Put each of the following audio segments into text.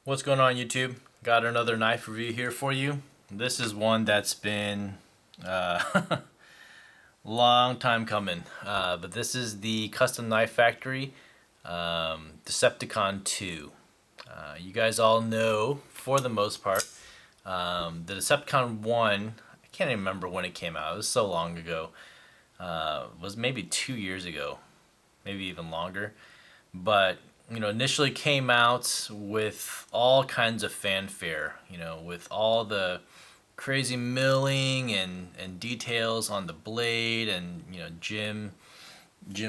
What's going on, YouTube? Got another knife review here for you. This is one that's been long time coming, but this is the Custom Knife Factory Decepticon 2. You guys all know, for the most part, the Decepticon 1, I can't even remember when it came out. It was so long ago. It was maybe 2 years ago, maybe even longer. But initially came out with all kinds of fanfare, with all the crazy milling and details on the blade. And Jim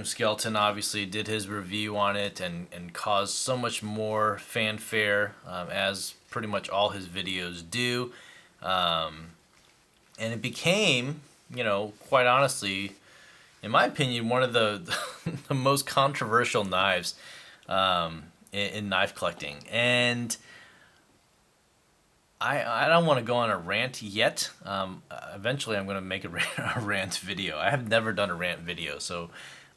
Skelton obviously did his review on it and caused so much more fanfare, as pretty much all his videos do. And it became, quite honestly, in my opinion, one of the the most controversial knives in knife collecting. And I don't want to go on a rant yet. Eventually, I'm going to make a rant video. I have never done a rant video, so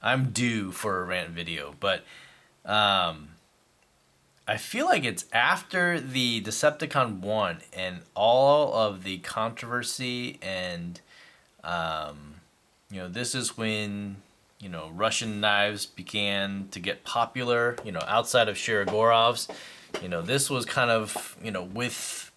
I'm due for a rant video. But I feel like it's after the Decepticon 1 and all of the controversy and this is when Russian knives began to get popular. Outside of Shiragorov's, this was kind of with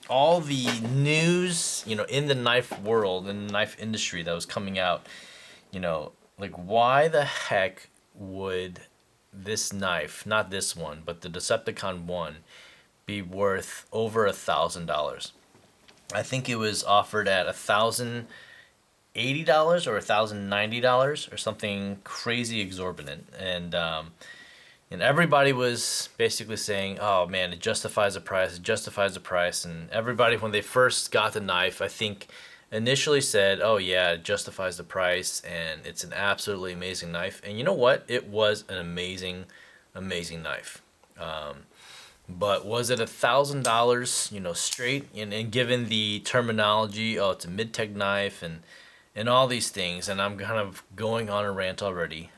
all the news in the knife world, in the knife industry that was coming out. Like, why the heck would this knife, not this one, but the Decepticon 1, be worth over $1,000? I think it was offered at $1,080 or $1,090 or something crazy exorbitant. And everybody was basically saying, "Oh man, it justifies the price. It justifies the price." And everybody, when they first got the knife, I think initially said, "Oh yeah, it justifies the price, and it's an absolutely amazing knife." And you know what? It was an amazing, amazing knife. But was it $1,000, straight? And given the terminology, oh, it's a mid-tech knife, and all these things, and I'm kind of going on a rant already.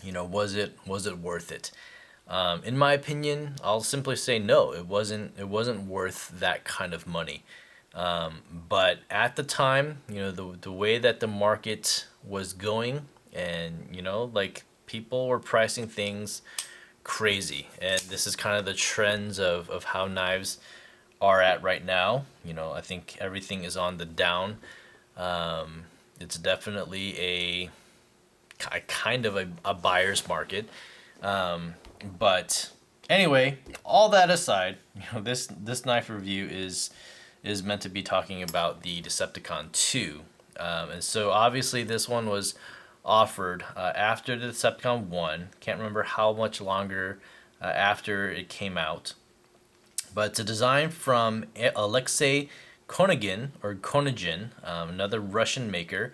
Was it worth it? In my opinion, I'll simply say no. It wasn't. It wasn't worth that kind of money. But at the time, the way that the market was going, and like, people were pricing things crazy, and this is kind of the trends of how knives are at right now. I think everything is on the down. It's definitely a kind of a buyer's market. But anyway, all that aside, this knife review is meant to be talking about the Decepticon 2. And so obviously this one was offered after the Decepticon 1. Can't remember how much longer after it came out. But it's a design from Alexei Konygin, or Konygin, another Russian maker,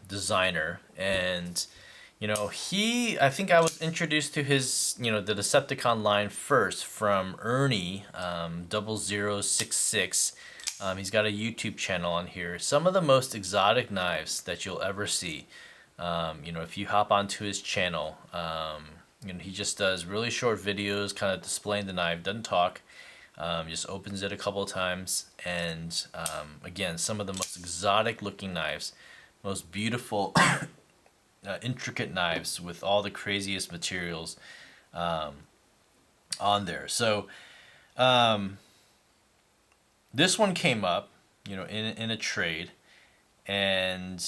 designer. And I think I was introduced to his, the Decepticon line first from Ernie 0066. He's got a YouTube channel on here. Some of the most exotic knives that you'll ever see. If you hop onto his channel, he just does really short videos, kind of displaying the knife, doesn't talk. Just opens it a couple of times, and again, some of the most exotic looking knives, most beautiful, intricate knives with all the craziest materials on there. So this one came up, in a trade, and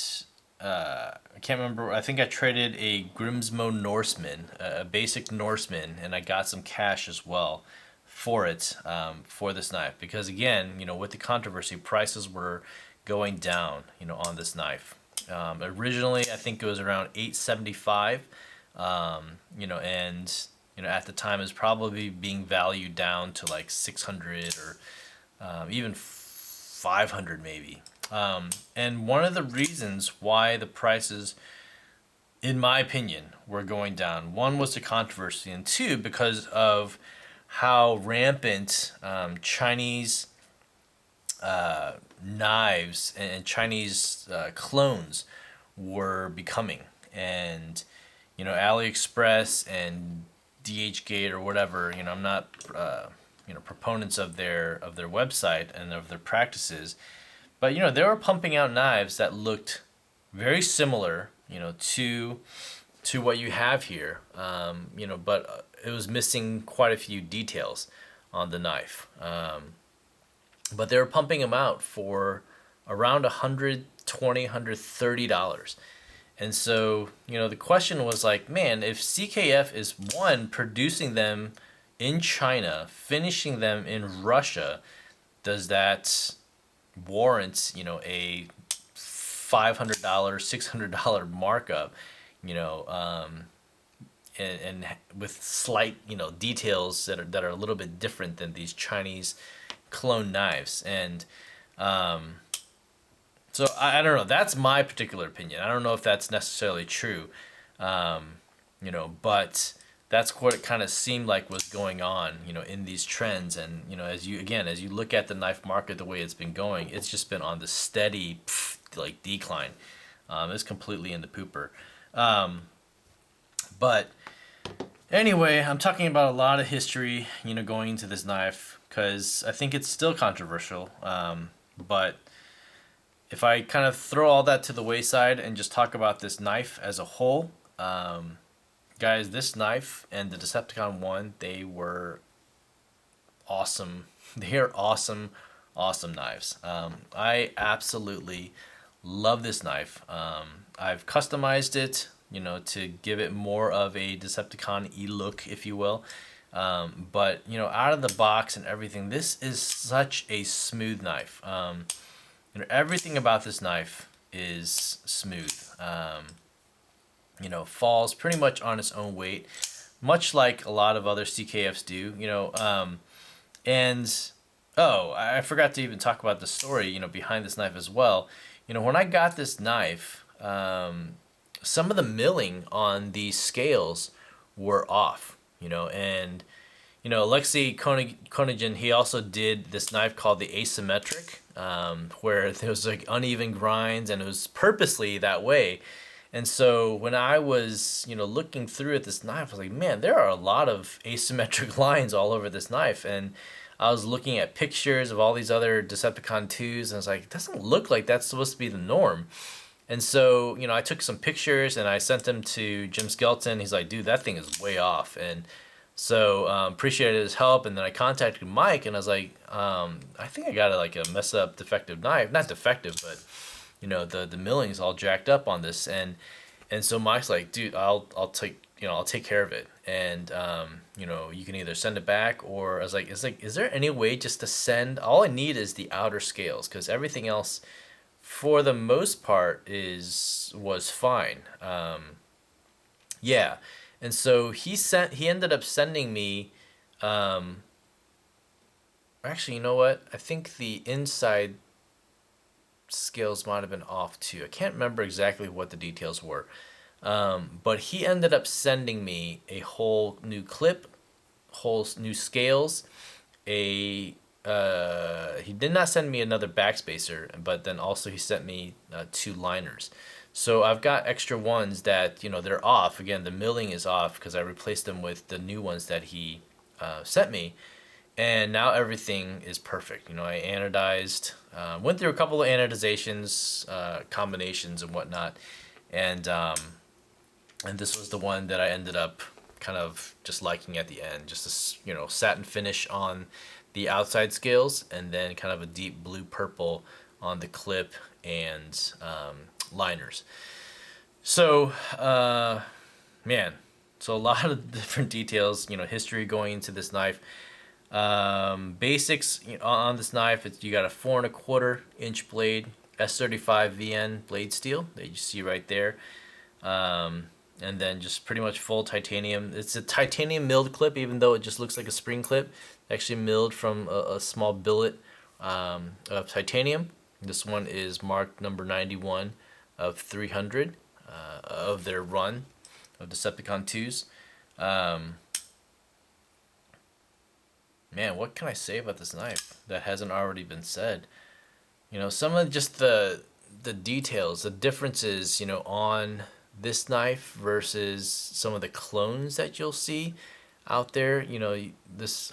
I can't remember. I think I traded a Grimsmo Norseman, a basic Norseman, and I got some cash as well for it, for this knife, because again, with the controversy, prices were going down, on this knife. Originally, I think it was around $875, and at the time, it was probably being valued down to like 600 or even 500 maybe. And one of the reasons why the prices, in my opinion, were going down, one was the controversy, and two, because of how rampant Chinese knives and Chinese clones were becoming. And AliExpress and DHgate or whatever. I'm not proponents of their website and of their practices, but they were pumping out knives that looked very similar, to what you have here. But it was missing quite a few details on the knife. But they were pumping them out for around $120-$130. And so, the question was like, man, if CKF is one, producing them in China, finishing them in Russia, does that warrant, a $500, $600 markup, and with slight, details that are a little bit different than these Chinese clone knives. And so I don't know. That's my particular opinion. I don't know if that's necessarily true, but that's what it kind of seemed like was going on, in these trends. And as you look at the knife market, the way it's been going, it's just been on the steady decline. It's completely in the pooper. But anyway, I'm talking about a lot of history, going into this knife because I think it's still controversial. But if I kind of throw all that to the wayside and just talk about this knife as a whole, guys, this knife and the Decepticon 1, they were awesome. They are awesome, awesome knives. I absolutely love this knife. I've customized it, to give it more of a Decepticon-y look, if you will. But, out of the box and everything, this is such a smooth knife. Everything about this knife is smooth. Falls pretty much on its own weight, much like a lot of other CKFs do. And I forgot to even talk about the story, behind this knife as well. When I got this knife, some of the milling on these scales were off. And Alexei Konygin, he also did this knife called the asymmetric, where there was like uneven grinds, and it was purposely that way. And so when I was, looking through at this knife, I was like, man, there are a lot of asymmetric lines all over this knife. And I was looking at pictures of all these other Decepticon 2s, and I was like, it doesn't look like that's supposed to be the norm. And so, I took some pictures and I sent them to Jim Skelton. He's like, dude, that thing is way off. And so appreciated his help, and then I contacted Mike, and I was like, I think I got a messed up defective knife. Not defective, but the milling's all jacked up on this, and so Mike's like, dude, I'll take care of it, and you can either send it back, or I was like, is there any way just to send? All I need is the outer scales, because everything else, for the most part, was fine. Yeah. And so he ended up sending me, actually, you know what? I think the inside scales might have been off too. I can't remember exactly what the details were. But he ended up sending me a whole new clip, whole new scales, he did not send me another backspacer, but then also he sent me 2 liners. So I've got extra ones that, they're off. Again, the milling is off because I replaced them with the new ones that he sent me. And now everything is perfect. I anodized, went through a couple of anodizations, combinations and whatnot. And this was the one that I ended up kind of just liking at the end. Just a, satin finish on the outside scales, and then kind of a deep blue purple on the clip and liners. So man, so a lot of different details, history going into this knife. Basics on this knife, you got a 4¼ inch blade, S35 VN blade steel that you see right there, and then just pretty much full titanium. It's a titanium milled clip, even though it just looks like a spring clip. Actually milled from a small billet of titanium. This one is marked number 91 of 300 of their run of Decepticon 2s. Man, what can I say about this knife that hasn't already been said? Some of just the details, the differences, on this knife versus some of the clones that you'll see. out there. This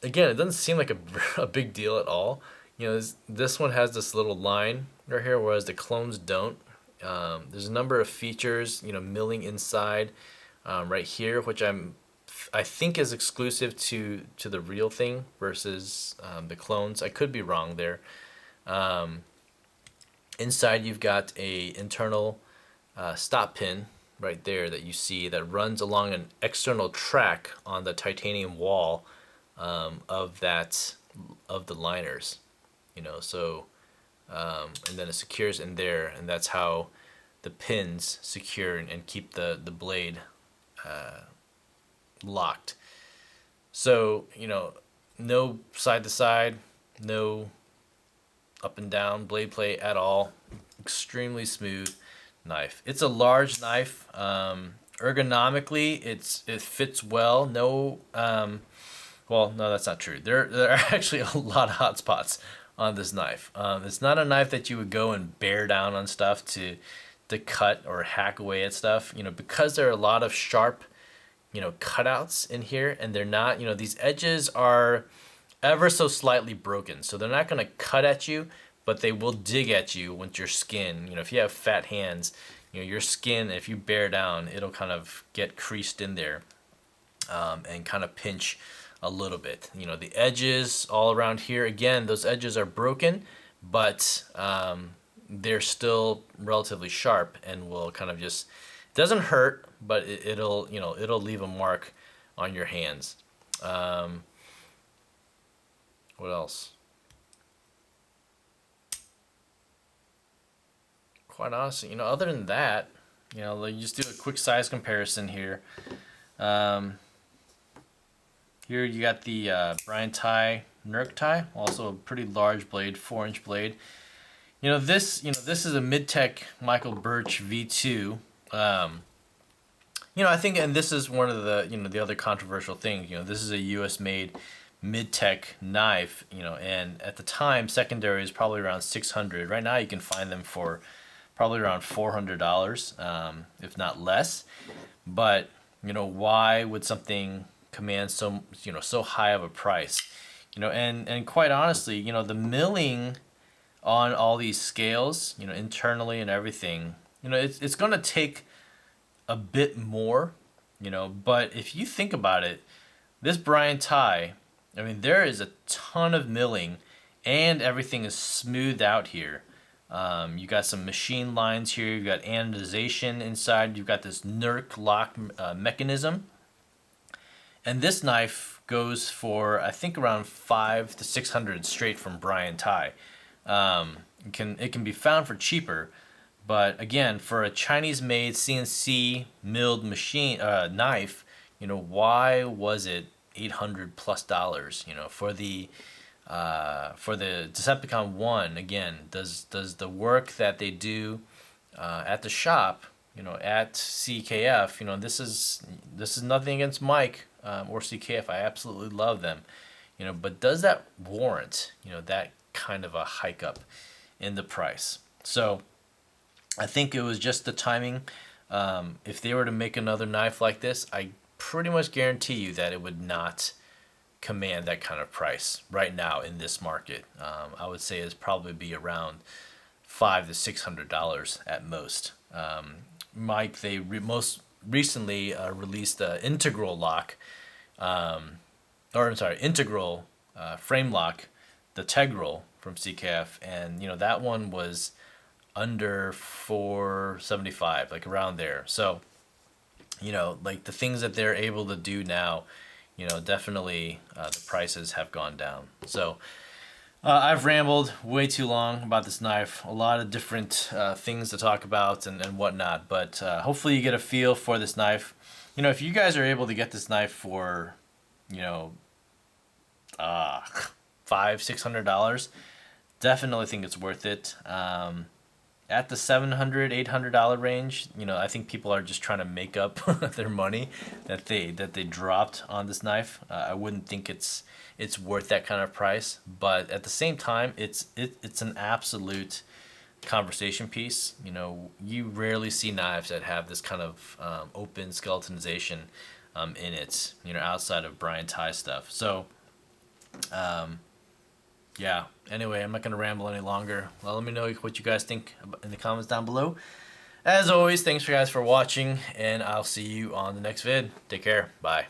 again, it doesn't seem like a big deal at all. This one has this little line right here, whereas the clones don't. There's a number of features, milling inside, right here, which I think is exclusive to the real thing versus the clones. I could be wrong there. Um, Inside, you've got a internal stop pin right there that you see that runs along an external track on the titanium wall of the liners. So and then it secures in there, and that's how the pins secure and keep the blade locked. So no side to side, no up and down blade play at all. Extremely smooth knife. It's a large knife. Ergonomically, it fits well. No, well, no, that's not true. There are actually a lot of hot spots on this knife. It's not a knife that you would go and bear down on stuff to cut or hack away at stuff. Because there are a lot of sharp, cutouts in here, and they're not. These edges are ever so slightly broken, so they're not going to cut at you, but they will dig at you with your skin. If you have fat hands, your skin, if you bear down, it'll kind of get creased in there, and kind of pinch a little bit. The edges all around here, again, those edges are broken, but they're still relatively sharp and will kind of just, it doesn't hurt, but it'll leave a mark on your hands. What else? Quite honestly, other than that, let's just do a quick size comparison here. Here you got the Brian Ty Nerk Tie, also a pretty large blade, 4-inch blade. This is a Midtech Michael Birch V2. I think, and this is one of the the other controversial things. This is a U.S. made mid-tech knife, and at the time secondary is probably around 600. Right now you can find them for probably around $400, if not less. But why would something command so high of a price? And quite honestly, the milling on all these scales, internally and everything, it's going to take a bit more, but if you think about it, this Brian Ty, I mean, there is a ton of milling and everything is smoothed out here. You got some machine lines here, you've got anodization inside, you've got this NERC lock mechanism. And this knife goes for, I think, around 500 to 600 straight from Brian Ty. It can be found for cheaper, but again, for a Chinese-made CNC milled machine knife, why was it $800+? For the Decepticon 1, again, does the work that they do at the shop, at CKF, this is nothing against Mike or CKF. I absolutely love them, but does that warrant that kind of a hike up in the price? So I think it was just the timing. If they were to make another knife like this, I pretty much guarantee you that it would not command that kind of price right now in this market. I would say it'd probably be around $500 to $600 at most. Mike, they most recently released the integral lock, integral frame lock, the Tegral from CKF, and that one was under $475, like around there. So like the things that they're able to do now, definitely the prices have gone down. So I've rambled way too long about this knife. A lot of different things to talk about and whatnot, but hopefully you get a feel for this knife. If you guys are able to get this knife for $500-$600, definitely think it's worth it. At the $700-$800 range, I think people are just trying to make up their money that they dropped on this knife. I wouldn't think it's worth that kind of price, but at the same time, it's an absolute conversation piece. You rarely see knives that have this kind of open skeletonization in it, outside of Brian Ty stuff. So, yeah. Anyway, I'm not gonna ramble any longer. Well, let me know what you guys think in the comments down below. As always, thanks for guys for watching, and I'll see you on the next vid. Take care. Bye.